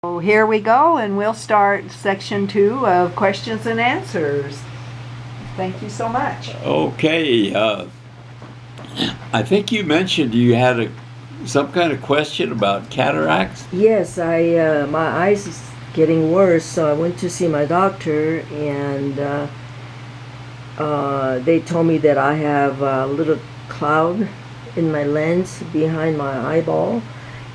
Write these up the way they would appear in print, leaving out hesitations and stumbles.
So here we go, and we'll start section 2 of questions and answers. Thank you so much. Okay, I think you mentioned you had some kind of question about cataracts. Yes, my eyes is getting worse, so I went to see my doctor, and they told me that I have a little cloud in my lens behind my eyeball,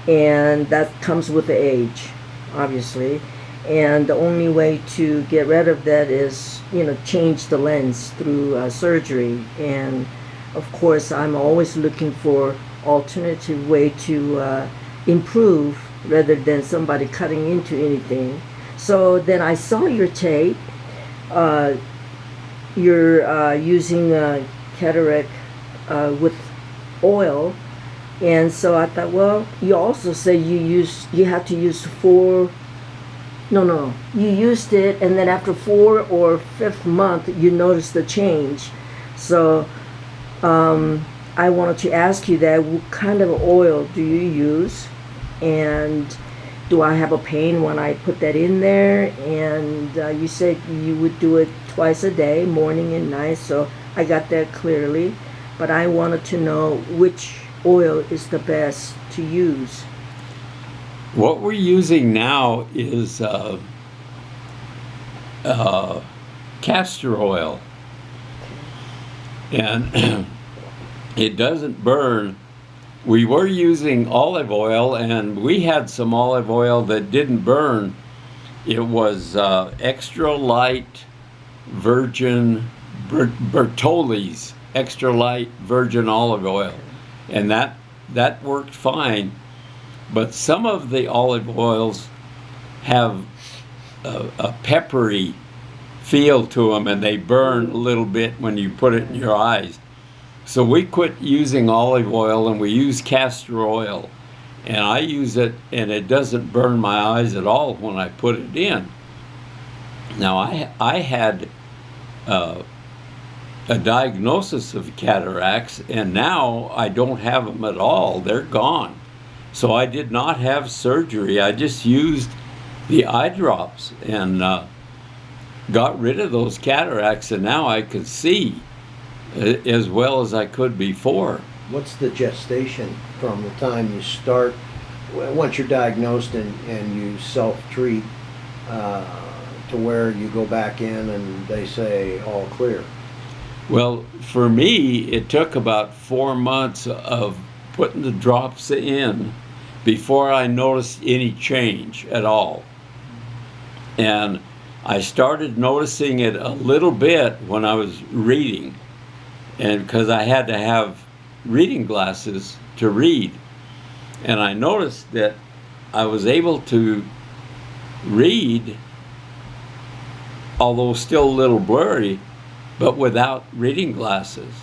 and that comes with the age, obviously. And the only way to get rid of that is, change the lens through surgery. And of course, I'm always looking for alternative way to improve rather than somebody cutting into anything. So then I saw your tape. You're using cataract with oil, and so I thought, well, you also say you have to use you used it, and then after 4th or 5th month you notice the change. So I wanted to ask you that, what kind of oil do you use, and do I have a pain when I put that in there? And you said you would do it twice a day, morning and night, so I got that clearly. But I wanted to know which oil is the best to use. What we're using now is castor oil, and it doesn't burn. We were using olive oil, and we had some olive oil that didn't burn. It was extra light virgin Bertolli's extra light virgin olive oil, and that worked fine. But some of the olive oils have a peppery feel to them, and they burn a little bit when you put it in your eyes. So we quit using olive oil, and we use castor oil. And I use it, and it doesn't burn my eyes at all when I put it in. Now, I had a diagnosis of cataracts, and now I don't have them at all. They're gone. So I did not have surgery. I just used the eye drops and got rid of those cataracts, and now I could see as well as I could before. What's the gestation from the time you start, once you're diagnosed and you self-treat, to where you go back in and they say all clear? Well, for me, it took about 4 months of putting the drops in before I noticed any change at all. And I started noticing it a little bit when I was reading, and because I had to have reading glasses to read. And I noticed that I was able to read, although still a little blurry, but without reading glasses.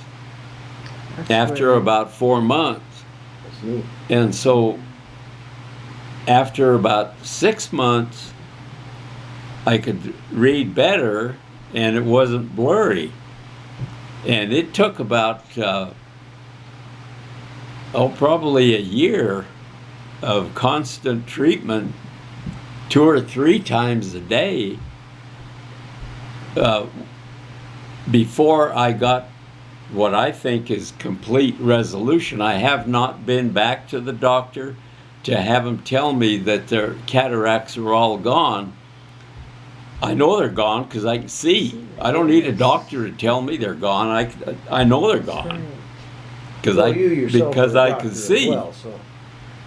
That's after great. About 4 months. That's neat. And so after about 6 months, I could read better, and it wasn't blurry. And it took about probably a year of constant treatment, 2 or 3 times a day, before I got what I think is complete resolution. I have not been back to the doctor to have him tell me that their cataracts are all gone. I know they're gone because I can see. I don't need a doctor to tell me they're gone. I know they're gone because I can see. Well, so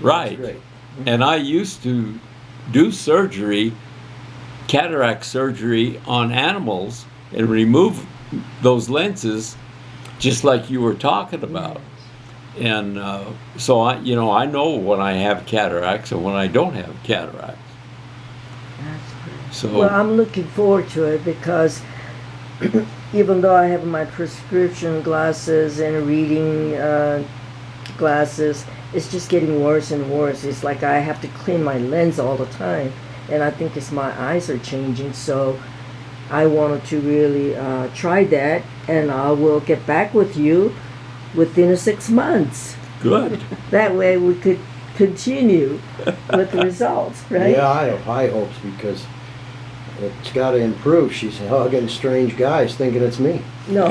right. And I used to do surgery, cataract surgery on animals, and remove those lenses just like you were talking about. And so I know when I have cataracts and when I don't have cataracts. So, well, I'm looking forward to it because even though I have my prescription glasses and reading glasses, it's just getting worse and worse. It's like I have to clean my lens all the time, and I think it's my eyes are changing. So I wanted to really try that, and I will get back with you within 6 months. Good. That way we could continue with the results, right? Yeah, I have high hopes because it's got to improve. She's hugging strange guys thinking it's me. No.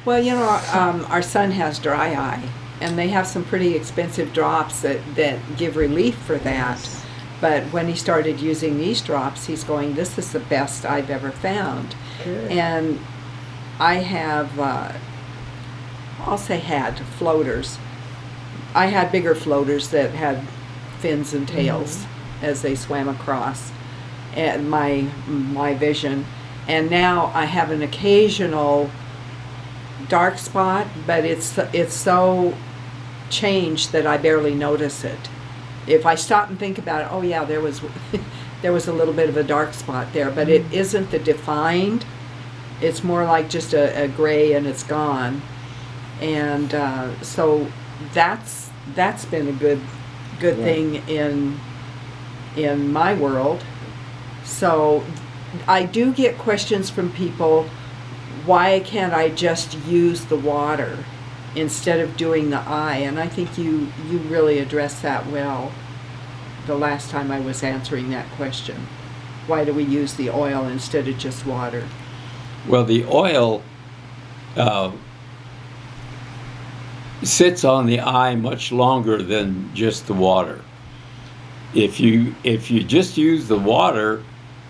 Well, you know, our son has dry eye, and they have some pretty expensive drops that give relief for that. But when he started using these drops, he's going, this is the best I've ever found. Good. And I have, I'll say had, floaters. I had bigger floaters that had fins and tails as they swam across at my vision. And now I have an occasional dark spot, but it's so changed that I barely notice it. If I stop and think about it, oh yeah, there was there was a little bit of a dark spot there, but it isn't the defined. It's more like just a gray and it's gone. And so that's been a good thing in my world. So I do get questions from people, why can't I just use the water instead of doing the eye? And I think you really addressed that well the last time I was answering that question. Why do we use the oil instead of just water? Well, the oil sits on the eye much longer than just the water. If you just use the water,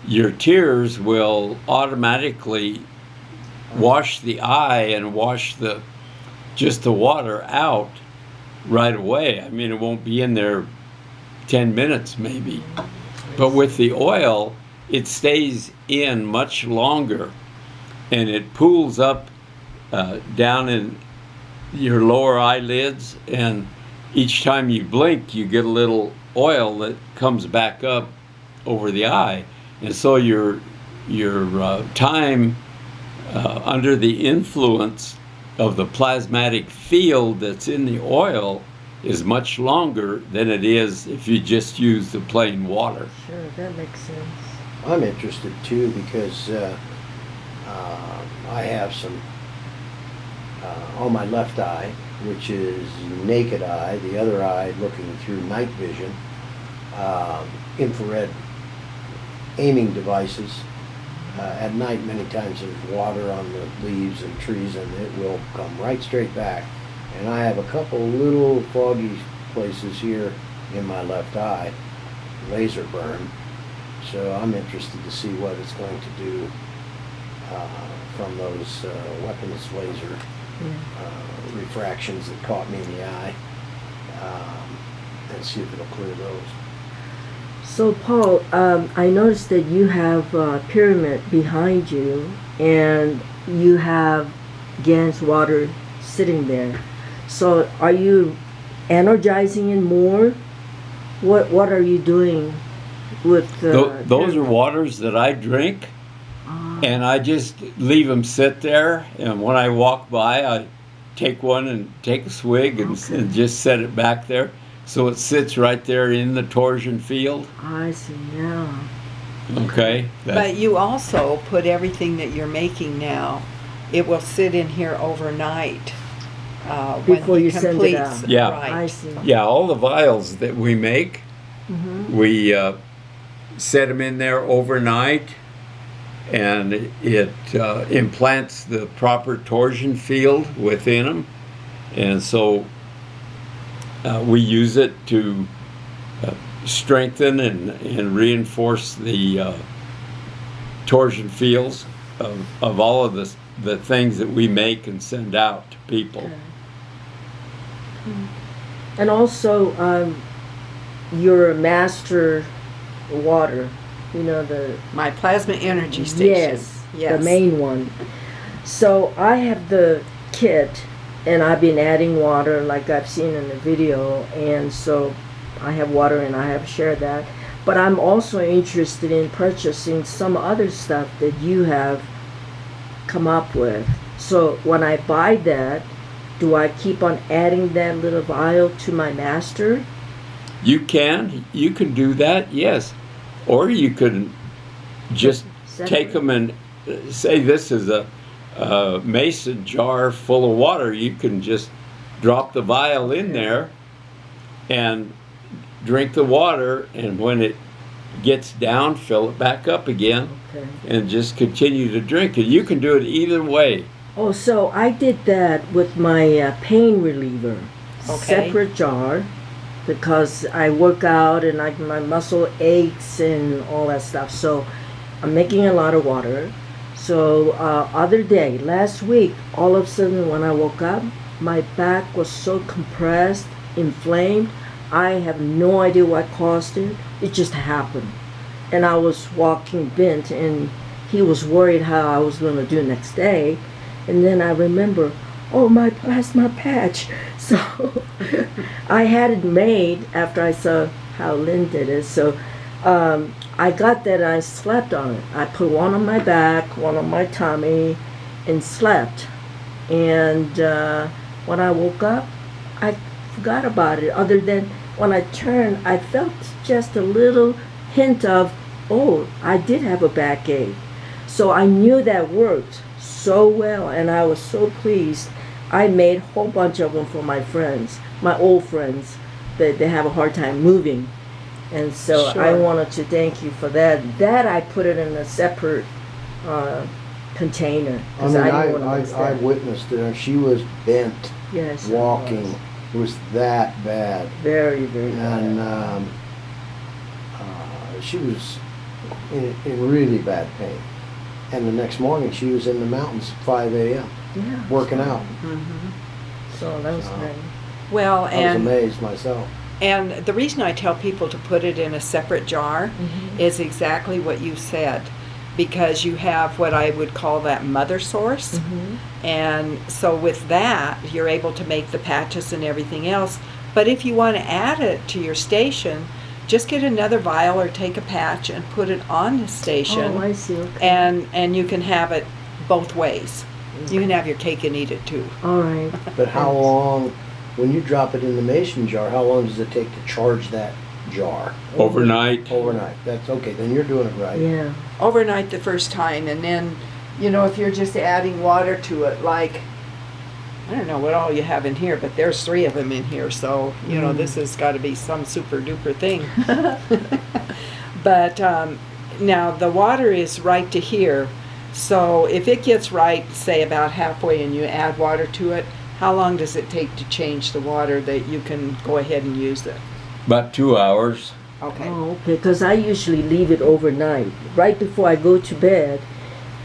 your tears will automatically wash the eye and wash just the water out right away. I mean, it won't be in there 10 minutes maybe. But with the oil, it stays in much longer, and it pools up down in your lower eyelids, and each time you blink, you get a little oil that comes back up over the eye. And so your time under the influence of the plasmatic field that's in the oil is much longer than it is if you just use the plain water. Sure, that makes sense. I'm interested too because I have some on my left eye, which is naked eye, the other eye looking through night vision, infrared aiming devices. At night, many times there's water on the leaves and trees, and it will come right straight back. And I have a couple little foggy places here in my left eye, laser burn. So I'm interested to see what it's going to do from those weapons laser refractions that caught me in the eye, and see if it'll clear those. So Paul, I noticed that you have a pyramid behind you, and you have Gans water sitting there. So are you energizing it more? What are you doing with those are waters that I drink, and I just leave them sit there, and when I walk by I take one and take a swig and just set it back there. So it sits right there in the torsion field. I see, yeah. Okay. But you also put everything that you're making now, it will sit in here overnight Before when he you send it completes. out. Yeah. Right. I see. Yeah, all the vials that we make, we set them in there overnight, and it implants the proper torsion field within them. And so we use it to strengthen and reinforce the torsion fields of all of the things that we make and send out to people. And also, your master water, you know, My plasma energy station. yes, the main one. So I have the kit, and I've been adding water like I've seen in the video, and so I have water and I have shared that. But I'm also interested in purchasing some other stuff that you have come up with. So when I buy that, do I keep on adding that little vial to my master? You can do that, yes. Or you could just take them and say this is a mason jar full of water. You can just drop the vial in there and drink the water, and when it gets down, fill it back up again, Okay. and just continue to drink it. You can do it either way. Oh, so I did that with my pain reliever. Okay. Separate jar, because I work out and my muscle aches and all that stuff. So I'm making a lot of water. So other day, last week, all of a sudden when I woke up, my back was so compressed, inflamed. I have no idea what caused it. It just happened. And I was walking bent, and he was worried how I was going to do next day. And then I remember, oh, my plasma patch. So I had it made after I saw how Lynn did it. So I got that and I slept on it. I put one on my back, one on my tummy, and slept. And when I woke up, I forgot about it. Other than when I turned, I felt just a little hint of, oh, I did have a backache. So I knew that worked so well, and I was so pleased. I made a whole bunch of them for my friends, my old friends, that they have a hard time moving. And so I Sure. wanted to thank you for that. That I put it in a separate container. I 'Cause mean, didn't wanna miss I that. witnessed it, and she was bent, Yes, it walking. was. It was that bad. Very, very And bad. she was in really bad pain. And the next morning, she was in the mountains at 5 a.m. Yeah. working out. So that was So- great. Well, I was and amazed myself. And the reason I tell people to put it in a separate jar is exactly what you said, because you have what I would call that mother source. And so with that, you're able to make the patches and everything else. But if you want to add it to your station, just get another vial or take a patch and put it on the station. Oh, I see. Okay. And you can have it both ways. You can have your cake and eat it too. All right. But how long, when you drop it in the mason jar, how long does it take to charge that jar? Overnight. Overnight. That's okay, then you're doing it right. Yeah. Overnight the first time, and then, you know, if you're just adding water to it, like, I don't know what all you have in here, but there's 3 of them in here, so, you know, this has got to be some super duper thing. But now the water is right to here, so if it gets right, say about halfway, and you add water to it, how long does it take to change the water that you can go ahead and use it? About 2 hours. Okay. Oh, okay. Because I usually leave it overnight. Right before I go to bed,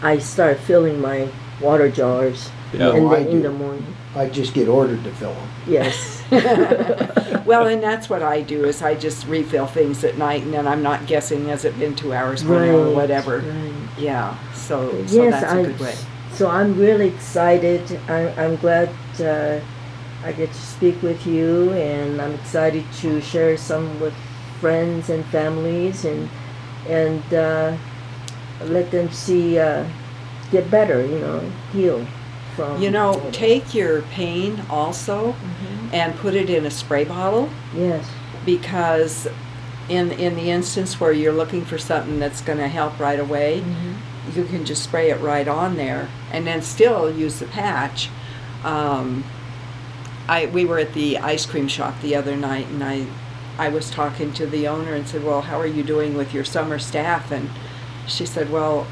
I start filling my water jars. Yeah. And Oh, I then in do. the morning. I just get ordered to fill them. Yes. Well, and that's what I do, is I just refill things at night, and then I'm not guessing, has it been 2 hours, 1 hour, whatever. Right. Yeah, so Yes, that's a good way. So I'm really excited. I'm glad I get to speak with you, and I'm excited to share some with friends and families, and let them see get better. You know, heal from. You know, all this. take your pain also and put it in a spray bottle, Yes. because in the instance where you're looking for something that's going to help right away, you can just spray it right on there and then still use the patch. We were at the ice cream shop the other night, and I was talking to the owner and said, well, how are you doing with your summer staff? And she said, well,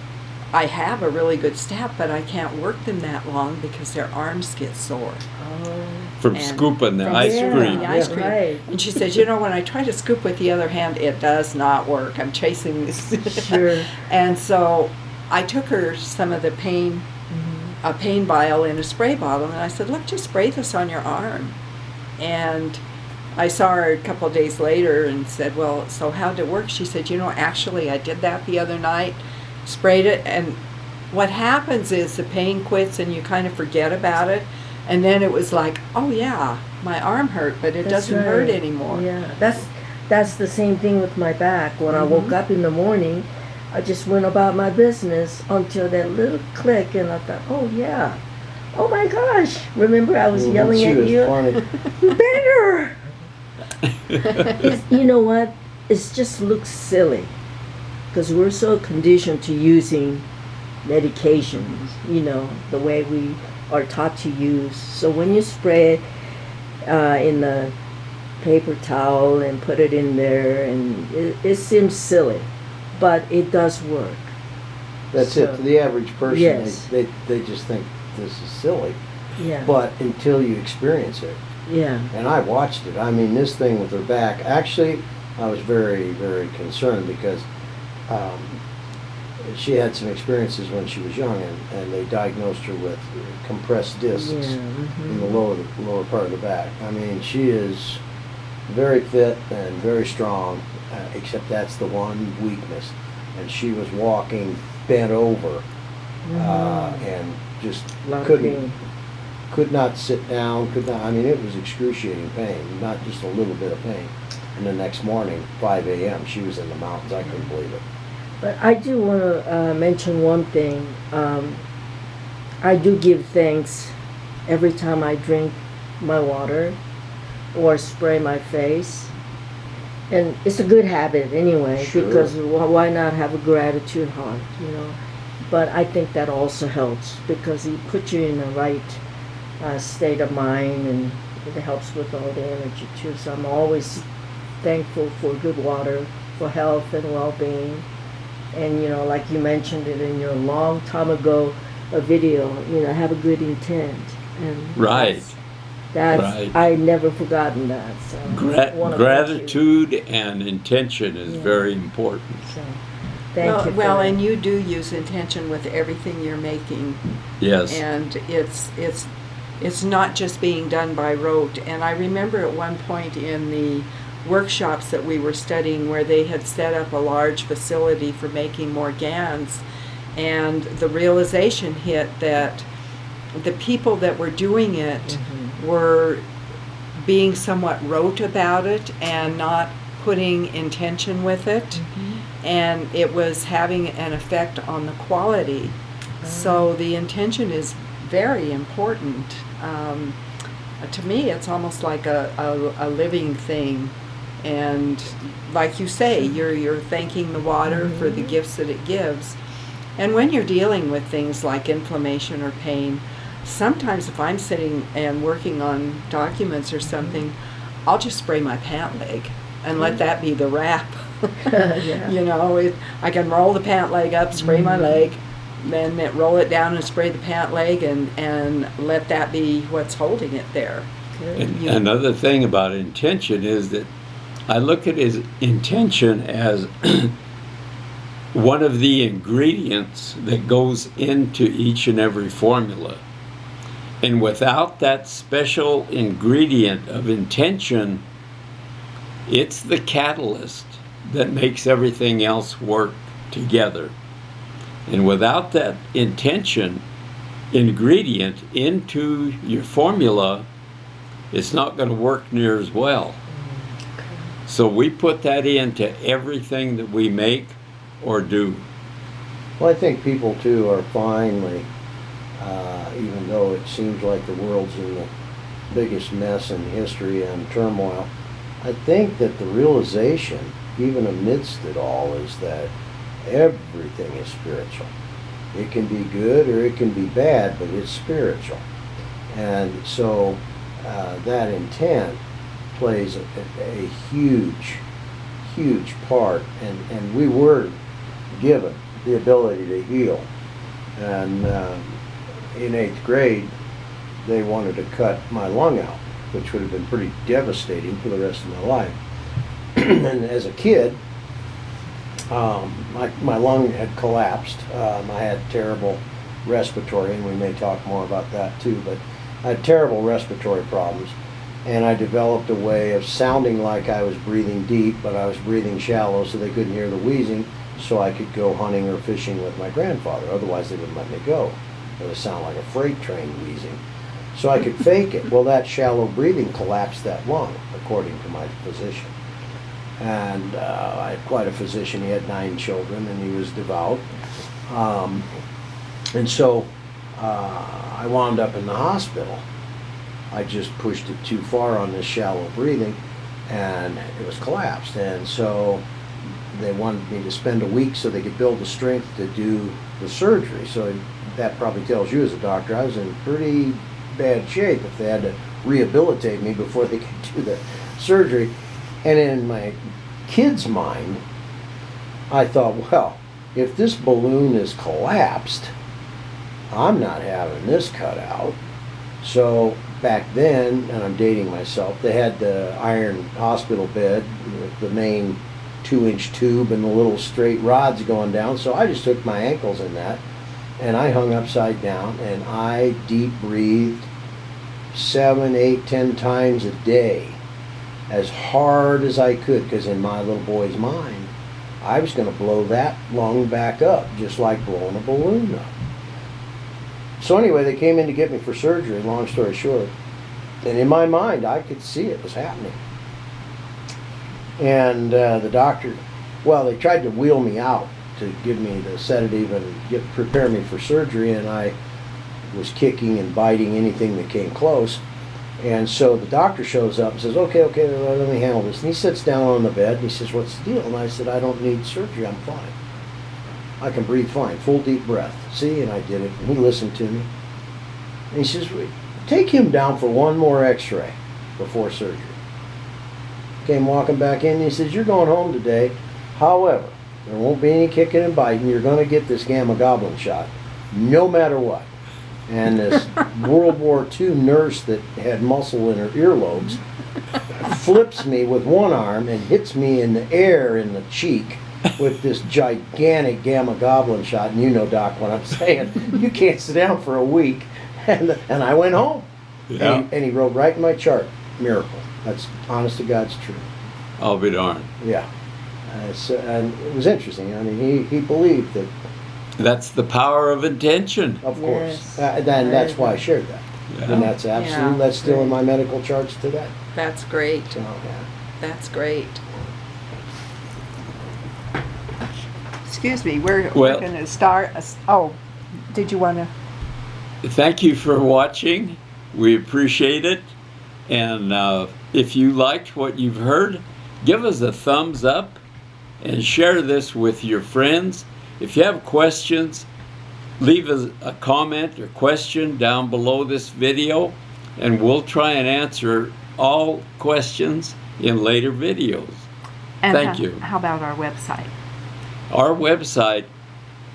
I have a really good staff, but I can't work them that long because their arms get sore. Oh. From And scooping the from ice scooping cream. the ice Yeah, cream. right. And she said, you know, when I try to scoop with the other hand, it does not work. I'm chasing this. Sure. And so I took her some of the pain, a pain vial in a spray bottle, and I said, look, just spray this on your arm. And I saw her a couple of days later and said, well, so how'd it work? She said, you know, actually I did that the other night, sprayed it, and what happens is the pain quits and you kind of forget about it. And then it was like, oh yeah, my arm hurt, but it That's doesn't hurt right. anymore. Yeah, that's the same thing with my back. When I woke up in the morning, I just went about my business until that little click, and I thought, oh yeah, oh my gosh! Remember, I was yelling She at was you, funny. better. You know what? It just looks silly because we're so conditioned to using medications. You know, the way we are taught to use. So when you spray it, in the paper towel and put it in there, and it seems silly, but it does work. That's So, it. To the average person, yes. they just think this is silly. Yeah. But until you experience it, Yeah. and I watched it. I mean, this thing with her back. Actually, I was very, very concerned because um, she had some experiences when she was young, and they diagnosed her with compressed discs Yeah. in the lower part of the back. I mean, she is very fit and very strong, except that's the one weakness. And she was walking bent over, and just Lot of couldn't. pain. Could not sit down, could not, I mean, it was excruciating pain, not just a little bit of pain. And the next morning, 5 a.m., she was in the mountains. I couldn't believe it. But I do want to mention one thing. I do give thanks every time I drink my water or spray my face. And it's a good habit anyway, Sure. because why not have a gratitude heart, you know? But I think that also helps because it puts you in the right state of mind, and it helps with all the energy too. So I'm always thankful for good water, for health and well-being. And you know, like you mentioned it in your long time ago a video, you know, have a good intent. And Right. that's Right. I never forgotten that. So wanna thank you. Gratitude and intention is Yeah. very important. So thank you. For Well, that. and you do use intention with everything you're making, Yes. and it's not just being done by rote. And I remember at one point in the workshops that we were studying where they had set up a large facility for making more GANs, and the realization hit that the people that were doing it were being somewhat rote about it and not putting intention with it, and it was having an effect on the quality. So the intention is very important. To me, it's almost like a living thing. And like you say, you're thanking the water for the gifts that it gives. And when you're dealing with things like inflammation or pain, sometimes if I'm sitting and working on documents or something, I'll just spray my pant leg and let that be the wrap. Yeah. You know, I can roll the pant leg up, spray my leg, then roll it down and spray the pant leg, and let that be what's holding it there. And You- another thing about intention is that I look at his intention as one of the ingredients that goes into each and every formula. And without that special ingredient of intention, it's the catalyst that makes everything else work together. And without that intention ingredient into your formula, it's not going to work near as well. So we put that into everything that we make or do. Well, I think people too are finally, even though it seems like the world's in the biggest mess in history and turmoil, I think that the realization, even amidst it all, is that everything is spiritual. It can be good or it can be bad, but it's spiritual. And so that intent plays a huge, huge part. And we were given the ability to heal. And in 8th grade, they wanted to cut my lung out, which would have been pretty devastating for the rest of my life. And as a kid, my lung had collapsed. I had terrible respiratory, and we may talk more about that too, but I had terrible respiratory problems. And I developed a way of sounding like I was breathing deep, but I was breathing shallow so they couldn't hear the wheezing, so I could go hunting or fishing with my grandfather. Otherwise they wouldn't let me go. It would sound like a freight train wheezing. So I could fake it. Well, that shallow breathing collapsed that lung, according to my physician. And I had quite a physician. He had 9 children, and he was devout. And so I wound up in the hospital. I just pushed it too far on this shallow breathing, and it was collapsed. And so they wanted me to spend a week so they could build the strength to do the surgery. So that probably tells you as a doctor I was in pretty bad shape if they had to rehabilitate me before they could do the surgery. And in my kid's mind, I thought, well, if this balloon is collapsed, I'm not having this cut out. So back then, and I'm dating myself, they had the iron hospital bed with the main 2-inch tube and the little straight rods going down. So I just took my ankles in that and I hung upside down and I deep breathed 7, 8, 10 times a day as hard as I could, because in my little boy's mind, I was going to blow that lung back up just like blowing a balloon up. So anyway, they came in to get me for surgery, long story short. And in my mind, I could see it was happening. And the doctor, well, they tried to wheel me out to give me the sedative and prepare me for surgery, and I was kicking and biting anything that came close. And so the doctor shows up and says, okay, let me handle this. And he sits down on the bed and he says, what's the deal? And I said, I don't need surgery, I'm fine. I can breathe fine, full deep breath. See, and I did it, and he listened to me. And he says, take him down for one more x-ray before surgery. Came walking back in and he says, you're going home today. However, there won't be any kicking and biting. You're going to get this gamma goblin shot, no matter what. And this World War II nurse that had muscle in her earlobes flips me with one arm and hits me in the air in the cheek with this gigantic gamma goblin shot. And you know, Doc, what I'm saying. You can't sit down for a week. And I went home. Yeah. And he wrote right in my chart, miracle. That's honest to God's truth. I'll be darned. Yeah. And it was interesting. I mean, he believed that. That's the power of intention. Of course. Yes. Then that's why I shared that. Yeah. And that's absolutely, that's still in my medical charts today. That's great. So, yeah. That's great. Excuse me, we're Well- going to start. Oh, did you want to? Thank you for watching. We appreciate it. And if you liked what you've heard, give us a thumbs up and share this with your friends. If you have questions, leave us a comment or question down below this video, and we'll try and answer all questions in later videos. And Thank you. How about our website? Our website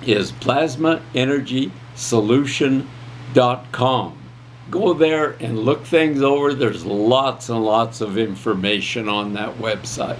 is plasmaenergysolution.com. Go there and look things over. There's lots and lots of information on that website.